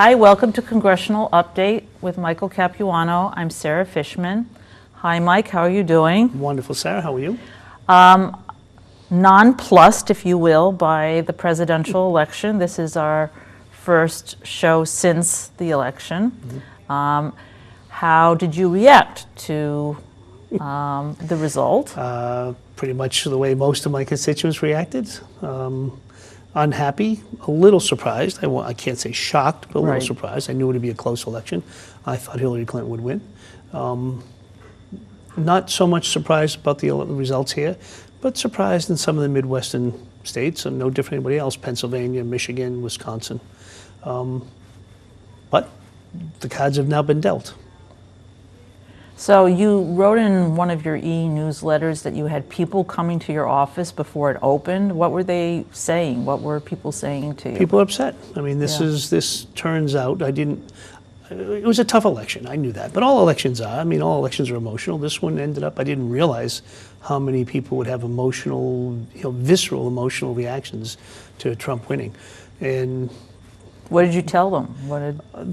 Hi, welcome to Congressional Update with Michael Capuano. I'm Sarah Fishman. Hi, Mike, how are you doing? Wonderful, Sarah. How are you? Nonplussed, if you will, by the presidential election. This is our first show since the election. How did you react to the result? Pretty much the way most of my constituents reacted. Unhappy, a little surprised. I can't say shocked, but a little surprised. I knew it would be a close election. I thought Hillary Clinton would win. Not so much surprised about the results here, but surprised in some of the Midwestern states, and no different than anybody else, Pennsylvania, Michigan, Wisconsin. But the cards have now been dealt. So you wrote in one of your e-newsletters that you had people coming to your office before it opened. What were they saying? What were people saying to you? People are upset. I mean, this turns out, it was a tough election. I knew that. But all elections are. I mean, all elections are emotional. This one ended up, I didn't realize how many people would have emotional, visceral emotional reactions to Trump winning. And what did you tell them?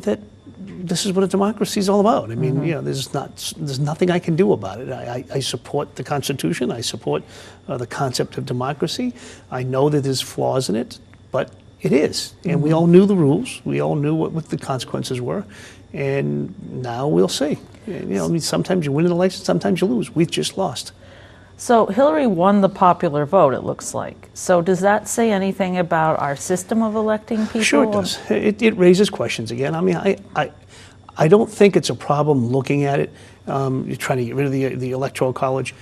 That this is what a democracy is all about. I mean, there's nothing I can do about it. I support the Constitution. I support the concept of democracy. I know that there's flaws in it, but it is. And we all knew the rules. We all knew what the consequences were. And now we'll see. I mean, sometimes you win an election, sometimes you lose. We've just lost. So Hillary won the popular vote, it looks like. So does that say anything about our system of electing people? Sure it does. It raises questions again. I mean, I don't think it's a problem looking at it. You're trying to get rid of the Electoral College.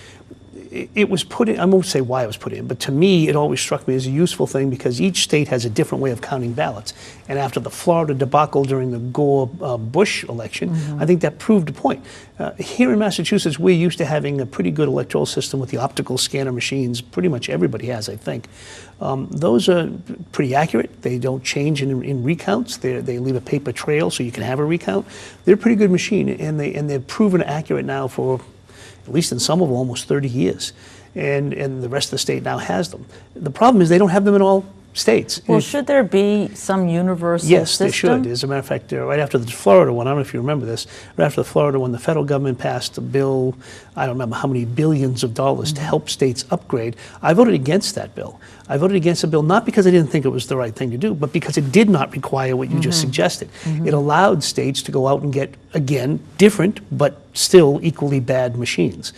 It was put in, I won't say why it was put in, but to me it always struck me as a useful thing because each state has a different way of counting ballots. And after the Florida debacle during the Gore-Bush election, I think that proved a point. Here in Massachusetts, we're used to having a pretty good electoral system with the optical scanner machines. Pretty much everybody has, I think. Those are pretty accurate. They don't change in recounts. They leave a paper trail so you can have a recount. They're a pretty good machine, and they've proven accurate now for, at least in Somerville, almost 30 years. And the rest of the state now has them. The problem is they don't have them in all states. Well, should there be some universal system? Yes, they should. As a matter of fact, right after the Florida one, I don't know if you remember this, right after the Florida one, the federal government passed a bill, I don't remember how many billions of dollars to help states upgrade. I voted against that bill. I voted against the bill not because I didn't think it was the right thing to do, but because it did not require what you just suggested. It allowed states to go out and get, again, different but still equally bad machines.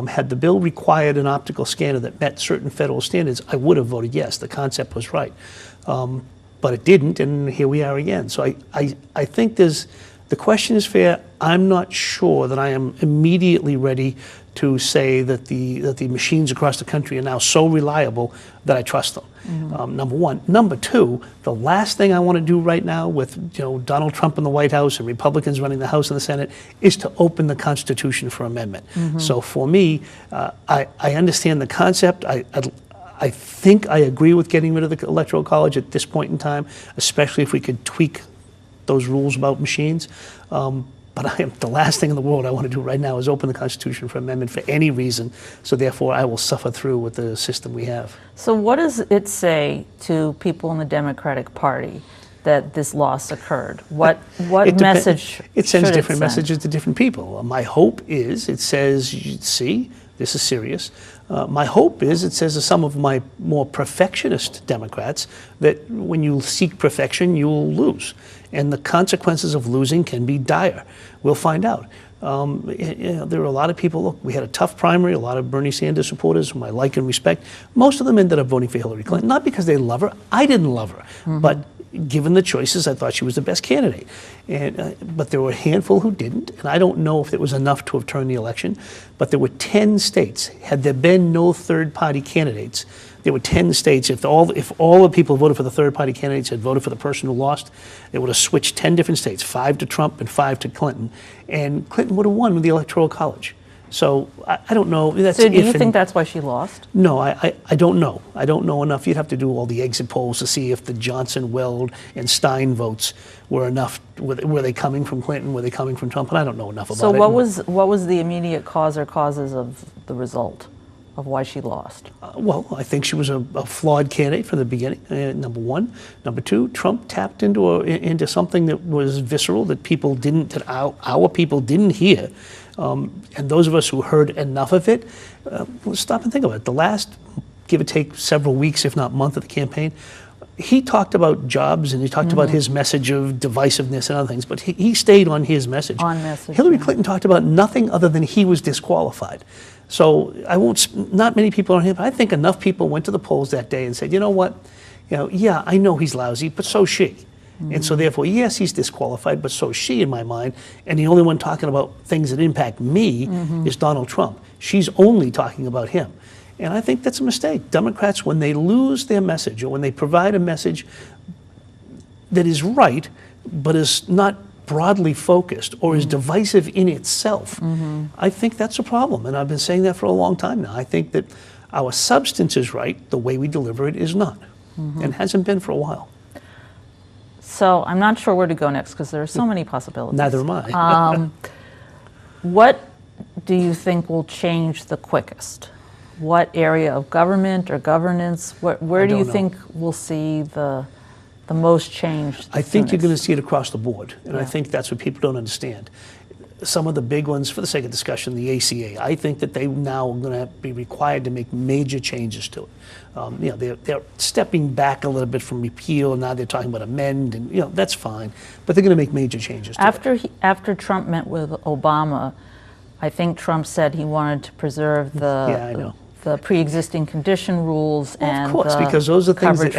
Had the bill required an optical scanner that met certain federal standards, I would have voted yes. The concept was right. But it didn't, and here we are again. So I think the question is fair. I'm not sure that I am immediately ready to say that the machines across the country are now so reliable that I trust them. Number one. Number two, the last thing I want to do right now with Donald Trump in the White House and Republicans running the House and the Senate is to open the Constitution for amendment. So for me, I understand the concept. I think I agree with getting rid of the Electoral College at this point in time, especially if we could tweak those rules about machines. But the last thing in the world I want to do right now is open the Constitution for amendment for any reason. So therefore, I will suffer through with the system we have. So what does it say to people in the Democratic Party that this loss occurred? What message? It sends different messages to different people. My hope is it says, see, this is serious. My hope is it says to some of my more perfectionist Democrats that when you seek perfection, you'll lose. And the consequences of losing can be dire. We'll find out. There are a lot of people, look, we had a tough primary, a lot of Bernie Sanders supporters whom I like and respect. Most of them ended up voting for Hillary Clinton, not because they love her. I didn't love her. But given the choices, I thought she was the best candidate. But there were a handful who didn't, and I don't know if it was enough to have turned the election, but there were 10 states. Had there been no third-party candidates, there were 10 states. If all the people who voted for the third-party candidates had voted for the person who lost, it would have switched 10 different states, 5 to Trump and 5 to Clinton. And Clinton would have won with the Electoral College. So I don't know. So do you think that's why she lost? No, I don't know. I don't know enough. You'd have to do all the exit polls to see if the Johnson, Weld, and Stein votes were enough. Were they coming from Clinton? Were they coming from Trump? And I don't know enough about it. So what was the immediate cause or causes of the result? of why she lost? Well, I think she was a flawed candidate from the beginning, number one. Number two, Trump tapped into something that was visceral, that people didn't, that our people didn't hear. And those of us who heard enough of it, let's stop and think about it. The last, give or take, several weeks, if not month of the campaign, he talked about jobs and he talked about his message of divisiveness and other things, but he stayed on his message. Hillary Clinton talked about nothing other than he was disqualified. So not many people are here, but I think enough people went to the polls that day and said, you know what, yeah, I know he's lousy, but so's she. And so therefore, yes, he's disqualified, but so is she in my mind. And the only one talking about things that impact me is Donald Trump. She's only talking about him. And I think that's a mistake. Democrats, when they lose their message or when they provide a message that is right, but is not broadly focused or is divisive in itself, I think that's a problem. And I've been saying that for a long time now. I think that our substance is right, the way we deliver it is not, and hasn't been for a while. So I'm not sure where to go next because there are so many possibilities. Neither am I. What do you think will change the quickest? What area of government or governance? Where do you think we'll see the most change? I think you're going to see it across the board, and I think that's what people don't understand. Some of the big ones, for the sake of discussion, the ACA, I think that they now are going to be required to make major changes to it. They're stepping back a little bit from repeal, and now they're talking about amend, and that's fine, but they're going to make major changes to it. After Trump met with Obama, I think Trump said he wanted to preserve the pre-existing condition rules and of course, because those are things that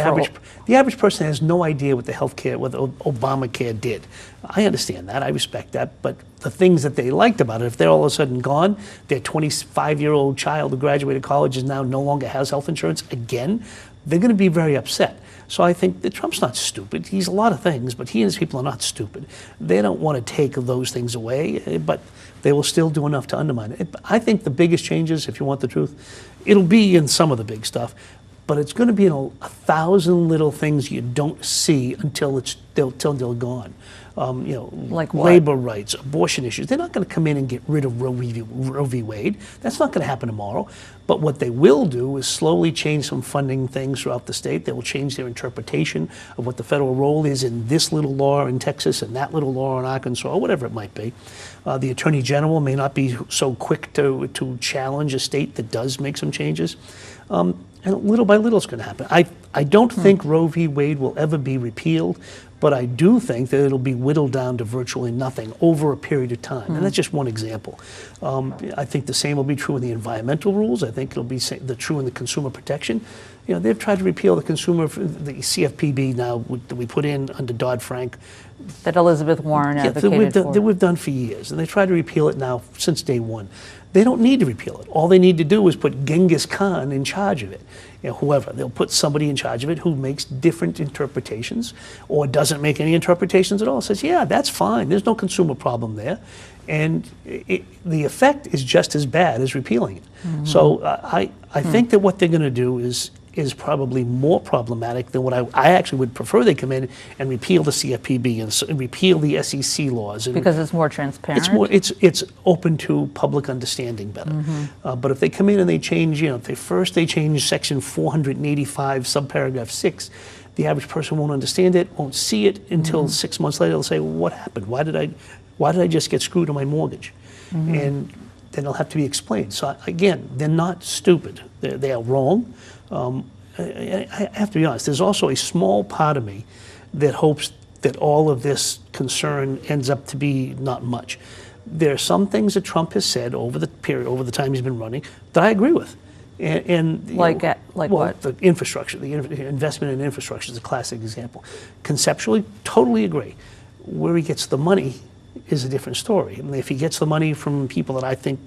the average person has no idea what the healthcare, what Obamacare did. I understand that, I respect that, but the things that they liked about it, if they're all of a sudden gone, their 25-year-old child who graduated college is now no longer has health insurance again, they're going to be very upset. So I think that Trump's not stupid. He's a lot of things, but he and his people are not stupid. They don't want to take those things away, but they will still do enough to undermine it. I think the biggest changes, if you want the truth, it'll be in some of the big stuff, but it's going to be in 1,000 little things you don't see until they're gone. Like what? Labor rights, abortion issues. They're not going to come in and get rid of Roe v. Wade. That's not going to happen tomorrow. But what they will do is slowly change some funding things throughout the state. They will change their interpretation of what the federal role is in this little law in Texas and that little law in Arkansas, or whatever it might be. The Attorney General may not be so quick to challenge a state that does make some changes. And little by little it's going to happen. I don't think Roe v. Wade will ever be repealed, but I do think that it'll be whittled down to virtually nothing over a period of time. And that's just one example. I think the same will be true in the environmental rules. I think it'll be true in the consumer protection. They've tried to repeal the CFPB now that we put in under Dodd-Frank. That Elizabeth Warren advocated for. That we've done for years. And they tried to repeal it now since day one. They don't need to repeal it. All they need to do is put Genghis Khan in charge of it. Whoever. They'll put somebody in charge of it who makes different interpretations or doesn't make any interpretations at all. Says, yeah, that's fine. There's no consumer problem there. And the effect is just as bad as repealing it. So I think that what they're going to do is probably more problematic than what I actually would prefer they come in and repeal the CFPB and repeal the SEC laws. Because it's more transparent? It's open to public understanding better. But if they come in and they change, they change section 485, subparagraph 6, the average person won't understand it, won't see it until 6 months later. They'll say, well, what happened? Why did I just get screwed on my mortgage? And then it'll have to be explained. So again, they're not stupid. They are wrong. I have to be honest, there's also a small part of me that hopes that all of this concern ends up to be not much. There are some things that Trump has said over the time he's been running, that I agree with. Like what? The infrastructure, the investment in infrastructure is a classic example. Conceptually, totally agree. Where he gets the money is a different story. I mean, if he gets the money from people that I think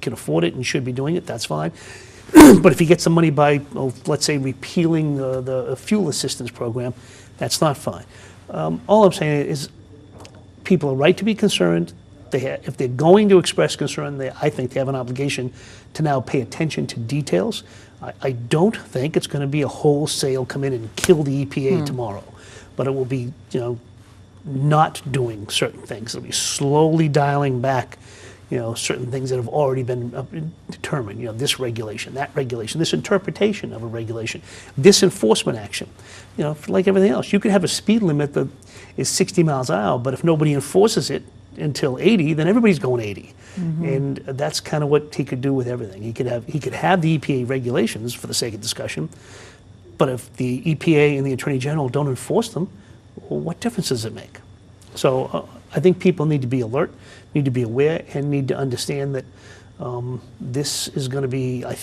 can afford it and should be doing it, that's fine. But if he gets the money by, let's say, repealing the fuel assistance program, that's not fine. All I'm saying is people are right to be concerned. If they're going to express concern, I think they have an obligation to now pay attention to details. I don't think it's going to be a wholesale come in and kill the EPA tomorrow, but it will be, not doing certain things. It'll be slowly dialing back, certain things that have already been determined, this regulation, that regulation, this interpretation of a regulation, this enforcement action. Like everything else, you could have a speed limit that is 60 miles an hour, but if nobody enforces it until 80, then everybody's going 80. And that's kind of what he could do with everything. He could have the EPA regulations for the sake of discussion, but if the EPA and the Attorney General don't enforce them, well, what difference does it make? So I think people need to be alert, need to be aware, and need to understand that this is going to be, I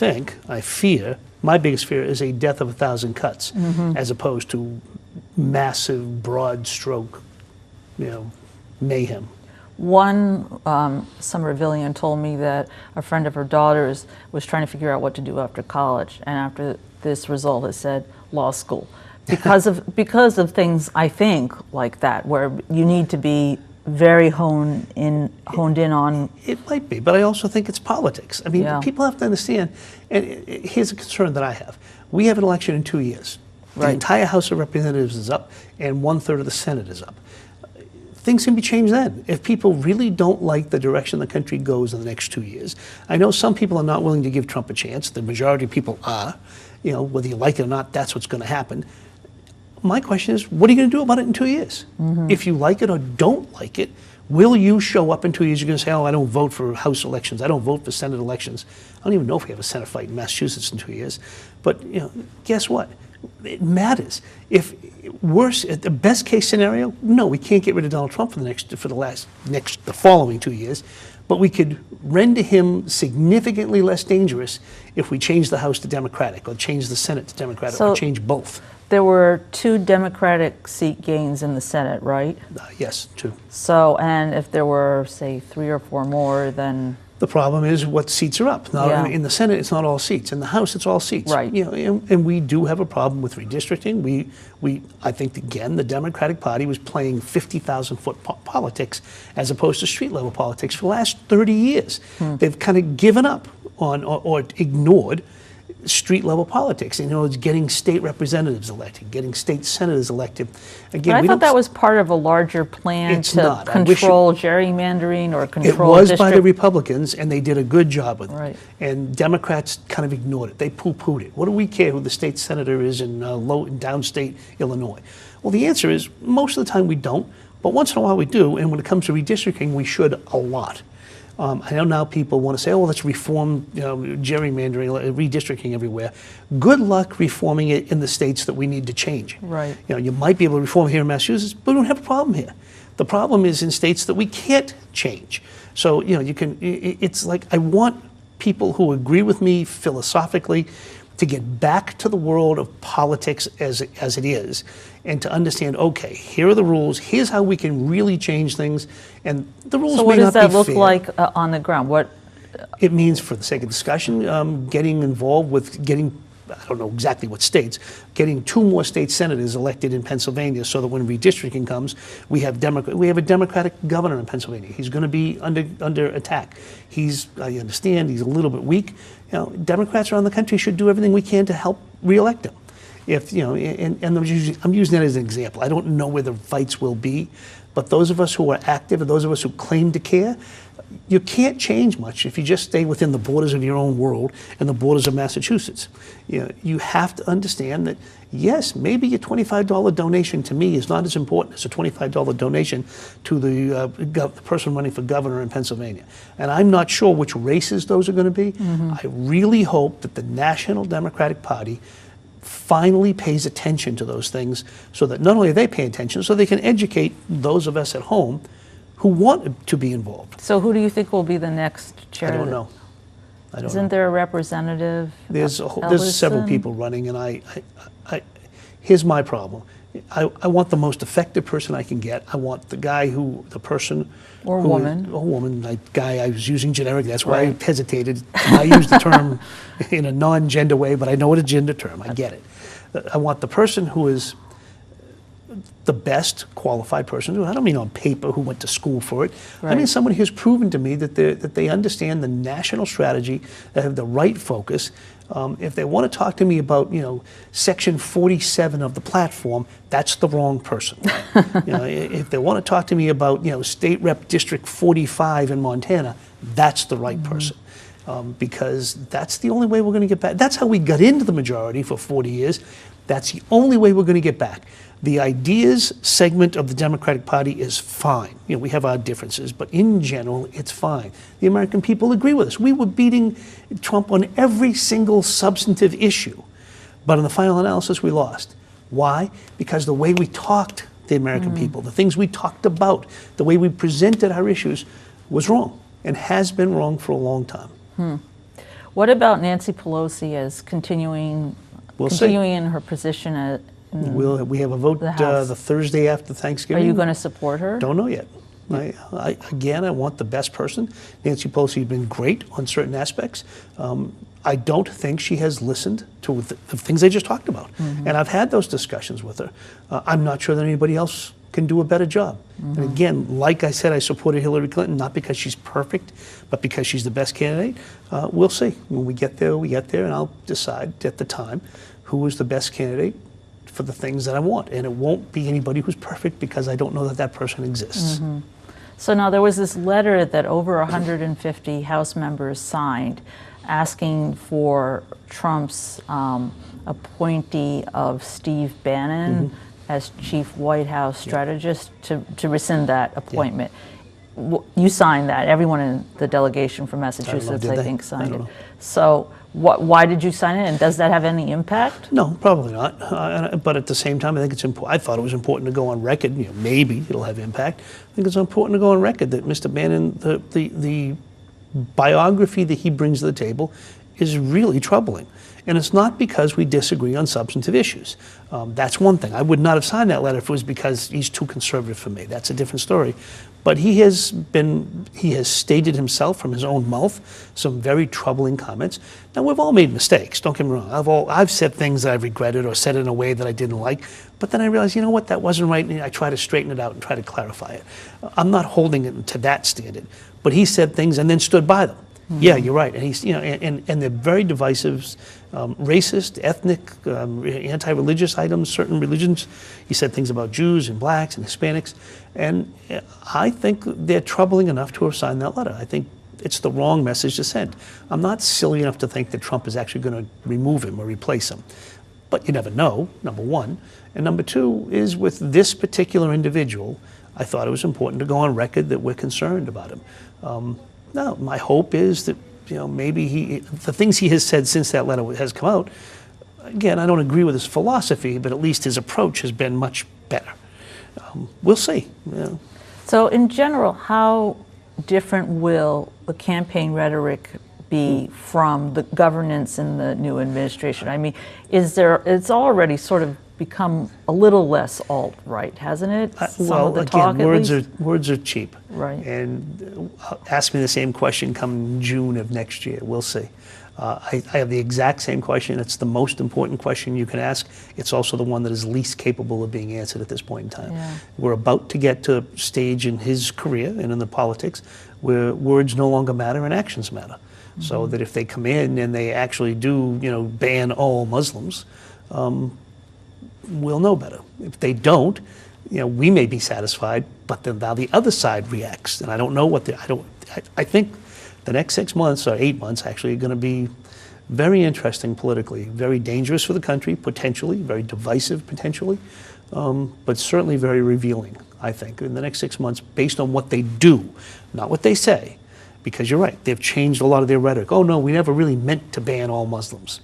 fear, my biggest fear is a death of 1,000 cuts, as opposed to massive, broad stroke, mayhem. One Somervillian told me that a friend of her daughter's was trying to figure out what to do after college, and after this result it said law school, because of things I think like that, where you need to be very honed in on. It might be, but I also think it's politics. I mean, people have to understand, and here's a concern that I have. We have an election in 2 years. The entire House of Representatives is up, and 1/3 of the Senate is up. Things can be changed then. If people really don't like the direction the country goes in the next 2 years, I know some people are not willing to give Trump a chance. The majority of people are. Whether you like it or not, that's what's going to happen. My question is, what are you going to do about it in 2 years? If you like it or don't like it, will you show up in 2 years? You're going to say, oh, I don't vote for House elections. I don't vote for Senate elections. I don't even know if we have a Senate fight in Massachusetts in 2 years. But guess what? It matters. If worse, at the best case scenario, no, we can't get rid of Donald Trump for the following 2 years, but we could render him significantly less dangerous if we change the House to Democratic, or change the Senate to Democratic, or change both. There were 2 Democratic seat gains in the Senate, right? Yes, 2. So, and if there were, say, 3 or 4 more, then... The problem is what seats are up. Now, in the Senate, it's not all seats. In the House, it's all seats. Right. And we do have a problem with redistricting. I think, again, the Democratic Party was playing 50,000-foot politics as opposed to street-level politics for the last 30 years. They've kind of given up on or ignored street-level politics. It's getting state representatives elected, getting state senators elected. Again, but I thought that was part of a larger plan to control gerrymandering or control It was by the Republicans, and they did a good job with it. Right. And Democrats kind of ignored it. They poo-pooed it. What do we care who the state senator is in downstate Illinois? Well, the answer is most of the time we don't, but once in a while we do, and when it comes to redistricting, we should a lot. I know now people want to say, oh, let's reform gerrymandering, redistricting everywhere. Good luck reforming it in the states that we need to change. Right. You might be able to reform here in Massachusetts, but we don't have a problem here. The problem is in states that we can't change. So, it's like I want people who agree with me philosophically to get back to the world of politics as it is, and to understand, okay, here are the rules, here's how we can really change things, and the rules may not be fair. So what does that look like on the ground? What it means, for the sake of discussion, getting involved with I don't know exactly what states, getting 2 more state senators elected in Pennsylvania, so that when redistricting comes, we have a Democratic governor in Pennsylvania. He's going to be under attack. I understand, he's a little bit weak. Democrats around the country should do everything we can to help reelect him. And I'm using that as an example. I don't know where the fights will be, but those of us who are active and those of us who claim to care, you can't change much if you just stay within the borders of your own world and the borders of Massachusetts. You have to understand that, yes, maybe a $25 donation to me is not as important as a $25 donation to the person running for governor in Pennsylvania. And I'm not sure which races those are going to be. I really hope that the National Democratic Party finally pays attention to those things, so that not only are they paying attention, so they can educate those of us at home who want to be involved. So who do you think will be the next chair? I don't know. Isn't there a representative? There's several people running, and here's my problem. I want the most effective person I can get. I want the guy or woman. I was using generic, that's why I hesitated. I use the term in a non-gender way, but I know it's a gender term. I get it. I want the person who is the best qualified person. I don't mean on paper who went to school for it. Right. I mean somebody who's proven to me that they understand the national strategy, that have the right focus. If they want to talk to me about, Section 47 of the platform, that's the wrong person. If they want to talk to me about, State Rep District 45 in Montana, that's the right person. Because that's the only way we're going to get back. That's how we got into the majority for 40 years. That's the only way we're going to get back. The ideas segment of the Democratic Party is fine. We have our differences, but in general, it's fine. The American people agree with us. We were beating Trump on every single substantive issue, but in the final analysis, we lost. Why? Because the way we talked to the American people, the things we talked about, the way we presented our issues was wrong and has been wrong for a long time. What about Nancy Pelosi as continuing in her position we have a vote the Thursday after Thanksgiving. Are you going to support her? Don't know yet. I want the best person. Nancy Pelosi has been great on certain aspects. I don't think she has listened to the things I just talked about. And I've had those discussions with her. I'm not sure that anybody else can do a better job. And again, like I said, I supported Hillary Clinton, not because she's perfect, but because she's the best candidate. We'll see. When we get there, and I'll decide at the time who is the best candidate for the things that I want. And it won't be anybody who's perfect because I don't know that person exists. So now there was this letter that over 150 House members signed asking for Trump's appointee of Steve Bannon as chief White House strategist to rescind that appointment. You signed that. Everyone in the delegation from Massachusetts, I think, signed it. So why did you sign it, and does that have any impact? No, probably not. But at the same time, I think it's important. I thought it was important to go on record. Maybe it'll have impact. I think it's important to go on record that Mr. Bannon, the biography that he brings to the table, is really troubling. And it's not because we disagree on substantive issues. That's one thing. I would not have signed that letter if it was because he's too conservative for me. That's a different story. But he has stated himself from his own mouth some very troubling comments. Now, we've all made mistakes, don't get me wrong. I've said things that I've regretted or said in a way that I didn't like, but then I realized, you know what, that wasn't right, and I try to straighten it out and try to clarify it. I'm not holding it to that standard, but he said things and then stood by them. Yeah, you're right, and he's, and they're very divisive, racist, ethnic, anti-religious items, certain religions. He said things about Jews and blacks and Hispanics, and I think they're troubling enough to have signed that letter. I think it's the wrong message to send. I'm not silly enough to think that Trump is actually going to remove him or replace him, but you never know, number one. And number two is with this particular individual, I thought it was important to go on record that we're concerned about him. Now, my hope is that, maybe the things he has said since that letter has come out, again, I don't agree with his philosophy, but at least his approach has been much better. We'll see. So in general, how different will the campaign rhetoric be from the governance in the new administration? I mean, it's already sort of become a little less alt-right, hasn't it? Well, again, words are cheap. Right. And ask me the same question come June of next year. We'll see. I have the exact same question. It's the most important question you can ask. It's also the one that is least capable of being answered at this point in time. Yeah. We're about to get to a stage in his career and in the politics where words no longer matter and actions matter. So that if they come in and they actually do, ban all Muslims, we'll know better. If they don't, we may be satisfied, but then now the other side reacts, and I don't know what I think the next 6 months or 8 months actually are going to be very interesting politically, very dangerous for the country potentially, very divisive potentially, but certainly very revealing. I think in the next 6 months, based on what they do, not what they say, because you're right, they've changed a lot of their rhetoric. Oh no, we never really meant to ban all Muslims.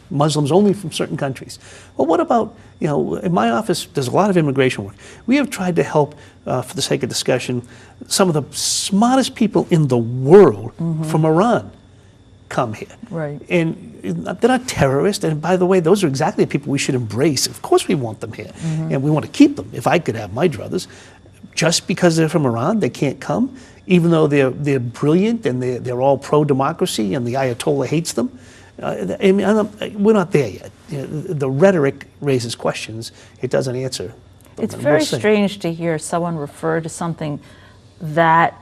Muslims only from certain countries. Well, what about, in my office, there's a lot of immigration work. We have tried to help, for the sake of discussion, some of the smartest people in the world from Iran come here. Right. And they're not terrorists. And by the way, those are exactly the people we should embrace. Of course we want them here. And we want to keep them. If I could have my druthers, just because they're from Iran, they can't come, even though they're brilliant and they're all pro-democracy and the Ayatollah hates them. I mean, we're not there yet. The rhetoric raises questions. It doesn't answer them. It's and very we'll see. strange to hear someone refer to something that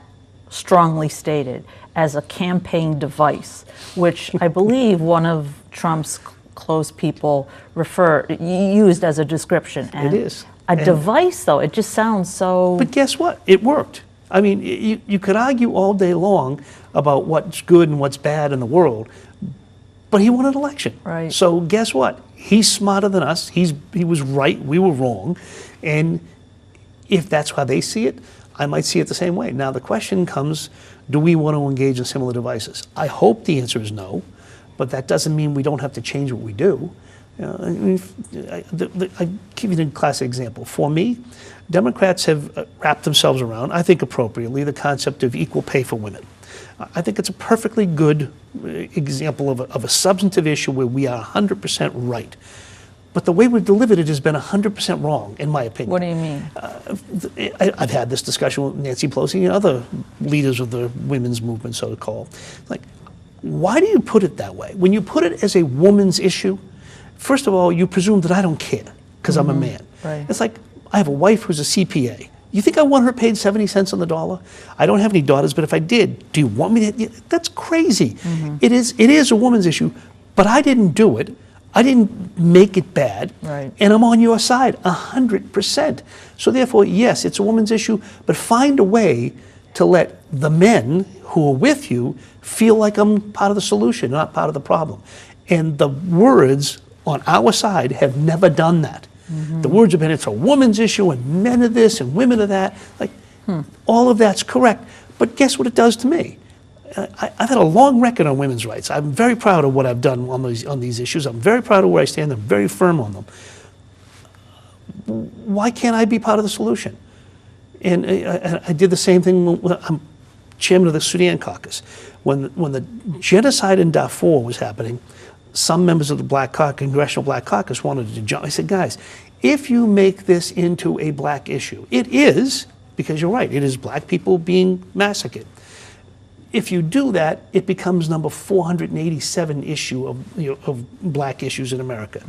strongly stated as a campaign device, which I believe one of Trump's close people used as a description. And It is. A device, though, it just sounds so... But guess what? It worked. I mean, you could argue all day long about what's good and what's bad in the world, but he won an election. Right. So guess what? He's smarter than us. He was right. We were wrong. And if that's how they see it, I might see it the same way. Now the question comes, do we want to engage in similar devices? I hope the answer is no, but that doesn't mean we don't have to change what we do. I mean, I give you a classic example. For me, Democrats have wrapped themselves around, I think appropriately, the concept of equal pay for women. I think it's a perfectly good example of a substantive issue where we are 100% right. But the way we've delivered it has been 100% wrong, in my opinion. What do you mean? I've had this discussion with Nancy Pelosi and other leaders of the women's movement, so to call. Like, why do you put it that way? When you put it as a woman's issue, first of all, you presume that I don't care because I'm a man. Right. It's like, I have a wife who's a CPA. You think I want her paid 70 cents on the dollar? I don't have any daughters, but if I did, do you want me to? That's crazy. It is a woman's issue, but I didn't do it. I didn't make it bad. Right. And I'm on your side 100%. So therefore, yes, it's a woman's issue, but find a way to let the men who are with you feel like I'm part of the solution, not part of the problem. And the words on our side have never done that. The words have been, it's a woman's issue, and men are this, and women are that. Like, all of that's correct. But guess what it does to me? I've had a long record on women's rights. I'm very proud of what I've done on these issues. I'm very proud of where I stand. I'm very firm on them. Why can't I be part of the solution? And I did the same thing when I'm chairman of the Sudan caucus. When the genocide in Darfur was happening, some members of the Congressional Black Caucus wanted to jump. I said, guys, if you make this into a black issue, it is, because you're right, it is black people being massacred. If you do that, it becomes number 487 issue of black issues in America.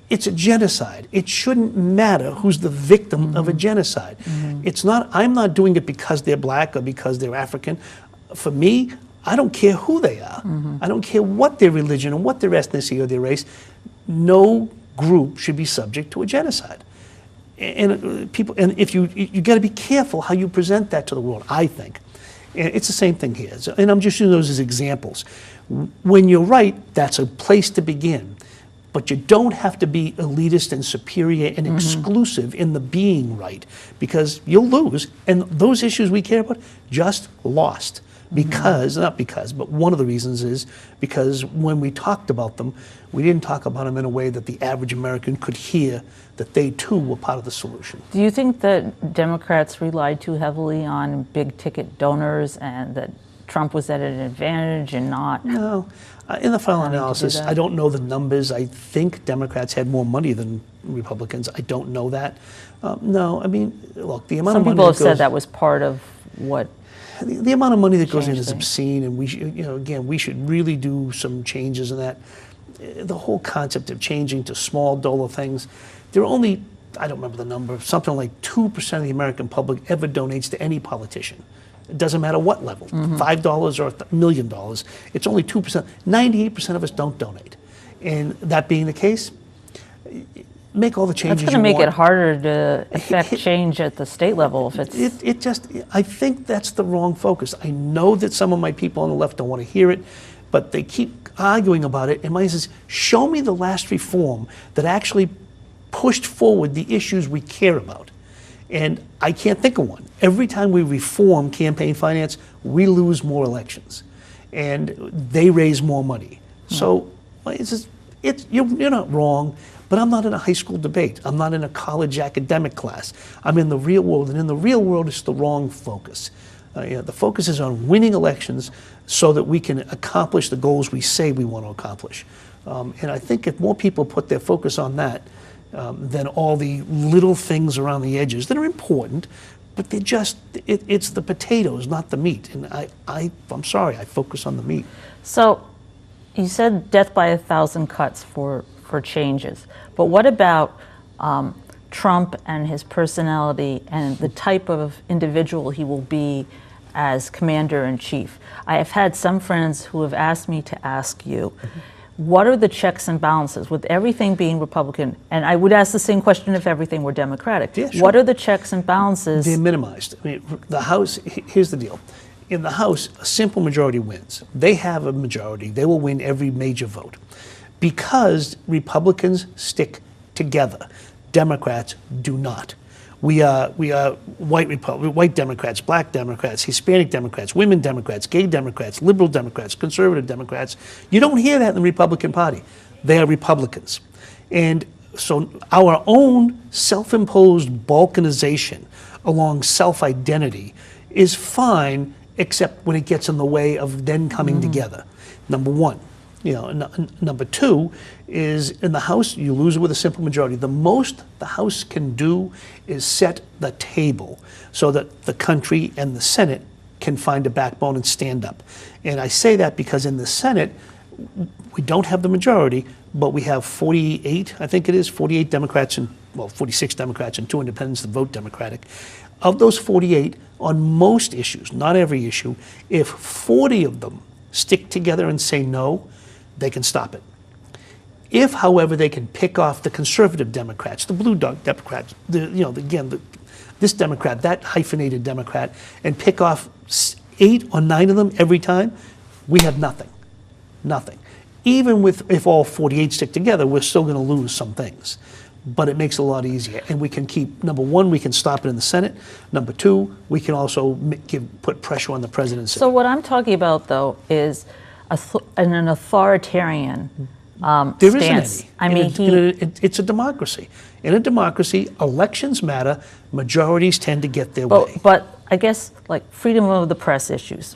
It's a genocide. It shouldn't matter who's the victim of a genocide. It's not, I'm not doing it because they're black or because they're African. For me, I don't care who they are. I don't care what their religion or what their ethnicity or their race. No group should be subject to a genocide. And if you got to be careful how you present that to the world, I think. And it's the same thing here. And I'm just using those as examples. When you're right, that's a place to begin. But you don't have to be elitist and superior and exclusive in the being right, because you'll lose. And those issues we care about just lost. Not because, but one of the reasons is because when we talked about them, we didn't talk about them in a way that the average American could hear that they too were part of the solution. Do you think that Democrats relied too heavily on big ticket donors and that Trump was at an advantage and not? No. In the final analysis, I don't know the numbers. I think Democrats had more money than Republicans. I don't know that. No, I mean, look, the amount of money. Some people have said that was part of what. The amount of money that goes in is obscene, and we should, again, we should really do some changes in that. The whole concept of changing to small dollar things, there are only, I don't remember the number, something like 2% of the American public ever donates to any politician. It doesn't matter what level, $5 or $1 million. It's only 2%. 98% of us don't donate. And that being the case, make all the changes you want. That's going to make it harder to affect change at the state level if it's... I think that's the wrong focus. I know that some of my people on the left don't want to hear it, but they keep arguing about it. And mine says, show me the last reform that actually pushed forward the issues we care about. And I can't think of one. Every time we reform campaign finance, we lose more elections. And they raise more money. So you're not wrong. But I'm not in a high school debate. I'm not in a college academic class. I'm in the real world, and in the real world, it's the wrong focus. The focus is on winning elections so that we can accomplish the goals we say we want to accomplish. And I think if more people put their focus on that, than all the little things around the edges that are important, but they're just, it's the potatoes, not the meat. And I'm sorry, I focus on the meat. So you said death by 1,000 cuts for changes, but what about Trump and his personality and the type of individual he will be as commander-in-chief. I have had some friends who have asked me to ask you, what are the checks and balances with everything being Republican? And I would ask the same question if everything were Democratic. Yeah, sure. What are the checks and balances? They're minimized. I mean, the House, here's the deal. In the House, a simple majority wins. They have a majority. They will win every major vote because Republicans stick together. Democrats do not. We are white Democrats, black Democrats, Hispanic Democrats, women Democrats, gay Democrats, liberal Democrats, conservative Democrats. You don't hear that in the Republican Party. They are Republicans. And so our own self-imposed balkanization along self-identity is fine, except when it gets in the way of then coming together. Number one. Number two is in the House, you lose it with a simple majority. The most the House can do is set the table so that the country and the Senate can find a backbone and stand up. And I say that because in the Senate, we don't have the majority, but we have 48, I think it is, 48 Democrats and, 46 Democrats and 2 independents that vote Democratic. Of those 48, on most issues, not every issue, if 40 of them stick together and say no, they can stop it. If, however, they can pick off the conservative Democrats, the blue dog Democrats, this Democrat, that hyphenated Democrat, and pick off 8 or 9 of them every time, we have nothing. Nothing. Even if all 48 stick together, we're still going to lose some things. But it makes it a lot easier. And we can keep, number one, we can stop it in the Senate. Number two, we can also put pressure on the presidency. So what I'm talking about, though, is an authoritarian there stance. isn't any. It's a democracy. In a democracy, elections matter. Majorities tend to get their way. But I guess, like freedom of the press issues,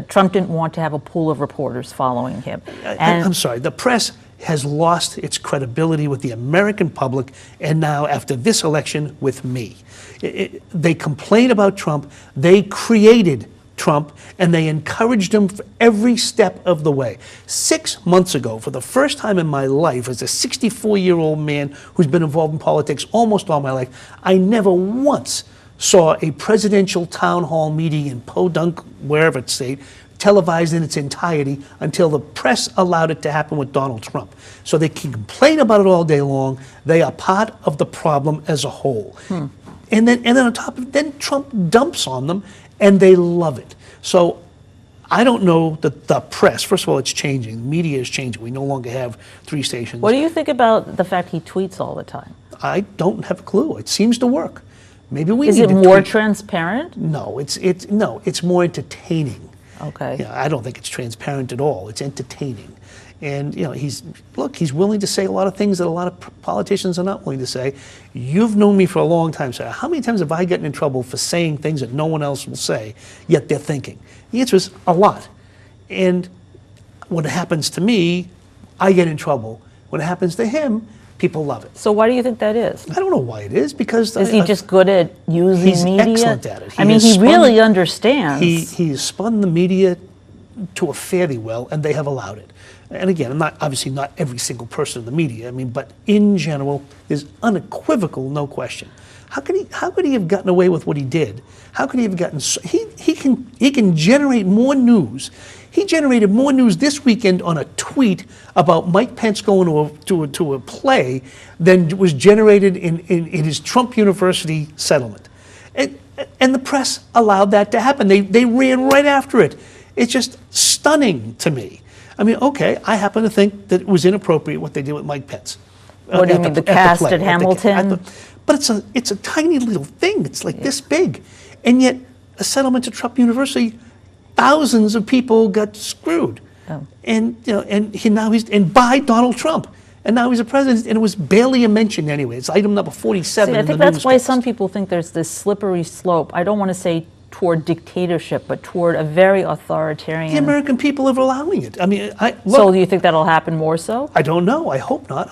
Trump didn't want to have a pool of reporters following him. I'm sorry. The press has lost its credibility with the American public, and now after this election with me. They complain about Trump. They created Trump, and they encouraged him for every step of the way. 6 months ago, for the first time in my life, as a 64-year-old man who's been involved in politics almost all my life, I never once saw a presidential town hall meeting in Podunk, wherever it's state, televised in its entirety until the press allowed it to happen with Donald Trump. So they can complain about it all day long. They are part of the problem as a whole. And then on top of it, then Trump dumps on them, and they love it. So I don't know that the press, first of all, it's changing. The media is changing. We no longer have 3 stations. What do you think about the fact he tweets all the time? I don't have a clue. It seems to work. Maybe we Is need it to more tweet. transparent? No, it's more entertaining. Okay. I don't think it's transparent at all. It's entertaining. And he's willing to say a lot of things that a lot of politicians are not willing to say. You've known me for a long time, sir. How many times have I gotten in trouble for saying things that no one else will say, yet they're thinking? The answer is a lot. And when it happens to me, I get in trouble. When it happens to him, people love it. So why do you think that is? I don't know why it is, because... Is he just good at using media? He's excellent at it. He really understands. He has spun the media to a fairly well, and they have allowed it. And again, obviously not every single person in the media, but in general, there's unequivocal, no question. How could he have gotten away with what he did? How could he have gotten... He can generate more news. He generated more news this weekend on a tweet about Mike Pence going to a play than was generated in his Trump University settlement. And the press allowed that to happen. They ran right after it. It's just stunning to me. Okay, I happen to think that it was inappropriate what they did with Mike Pence. What do you mean, the cast at Hamilton? But it's a tiny little thing. It's like this big. And yet, a settlement to Trump University, thousands of people got screwed. Oh. And now he's by Donald Trump. And now he's a president, and it was barely a mention anyway. It's item number 47. I think that's why some people think there's this slippery slope. I don't want to say toward dictatorship, but toward a very authoritarian... The American people are allowing it. So do you think that'll happen more so? I don't know. I hope not.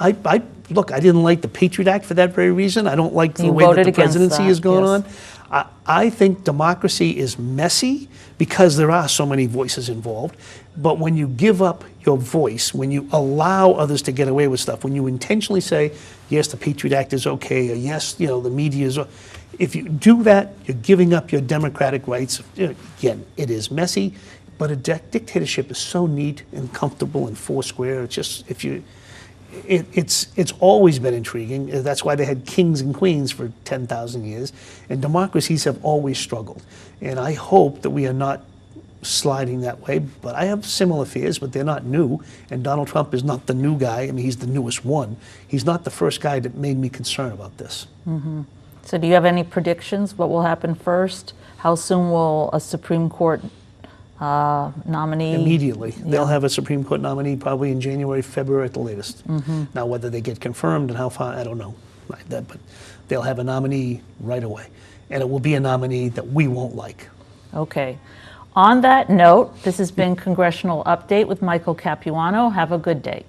Look, I didn't like the Patriot Act for that very reason. I don't like the way that the presidency is going on. I think democracy is messy because there are so many voices involved. But when you give up your voice, when you allow others to get away with stuff, when you intentionally say, yes, the Patriot Act is okay, or yes, the media is, if you do that, you're giving up your democratic rights. Again, it is messy, but a dictatorship is so neat and comfortable and foursquare. It's just, it's always been intriguing. That's why they had kings and queens for 10,000 years. And democracies have always struggled. And I hope that we are not sliding that way. But I have similar fears, but they're not new. And Donald Trump is not the new guy. I mean, he's the newest one. He's not the first guy that made me concerned about this. Mm-hmm. So do you have any predictions? What will happen first? How soon will a Supreme Court nominee? Immediately. They'll have a Supreme Court nominee probably in January, February at the latest. Mm-hmm. Now, whether they get confirmed and how far, I don't know. Like that, but they'll have a nominee right away. And it will be a nominee that we won't like. Okay. On that note, this has been Congressional Update with Michael Capuano. Have a good day.